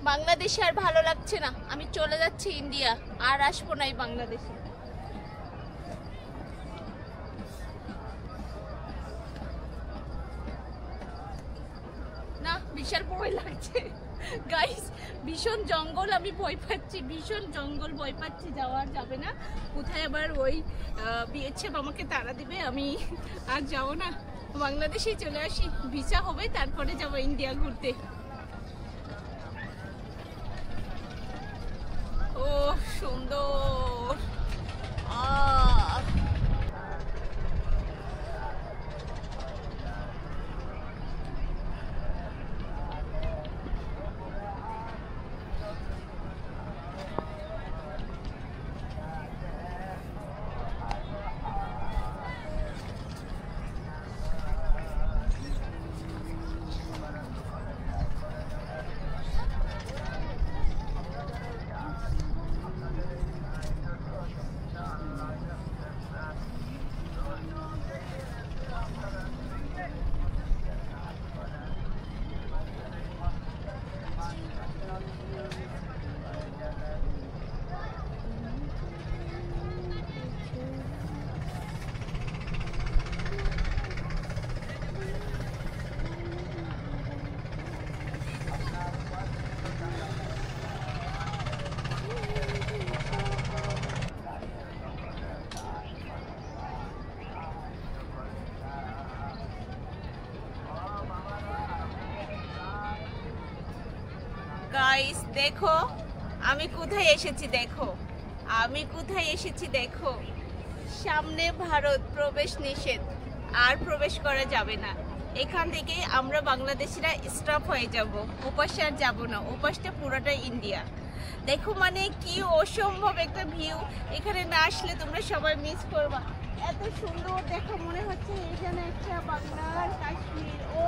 বাংলাদেশে আর ভালো লাগছে না, আমি চলে যাচ্ছি ইন্ডিয়া, আর আসবো না এই বাংলাদেশে। না, বিশাল ভয় লাগছে গাইস, ভীষণ জঙ্গল, আমি ভয় পাচ্ছি, ভীষণ জঙ্গল, ভয় পাচ্ছি, যাওয়ার যাবে না। কোথায় আবার ওই বিএসএফ আমাকে তাড়া দিবে, আমি আর যাবো না, বাংলাদেশেই চলে আসি, ভিসা হবে তারপরে যাবো ইন্ডিয়া ঘুরতে। ও সুন্দর। গাইস দেখো আমি কোথায় এসেছি, দেখো আমি কোথায় এসেছি, দেখো সামনে ভারত, প্রবেশ নিষেধ, আর প্রবেশ করা যাবে না। এখান থেকে আমরা বাংলাদেশিরা স্টপ হয়ে যাব, ওপাশে আর যাবো না, ওপাশটা পুরোটা ইন্ডিয়া। দেখো মানে কি অসম্ভব একটা ভিউ, এখানে না আসলে তোমরা সবাই মিস করবা। এত সুন্দর দেখো, মনে হচ্ছে এখানে একটা বাংলার কাশ্মীর। ও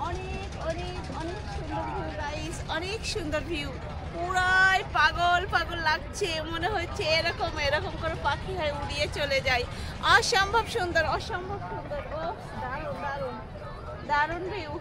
অনেক অনেক অনেক সুন্দর ভিউ গাইস, অনেক সুন্দর ভিউ, পুরাই পাগল পাগল লাগছে, মনে হচ্ছে এরকম এরকম করে পাখি হয় উড়িয়ে চলে যায়। অসম্ভব সুন্দর, অসম্ভব সুন্দর। ও দারুণ দারুণ দারুণ ভিউ।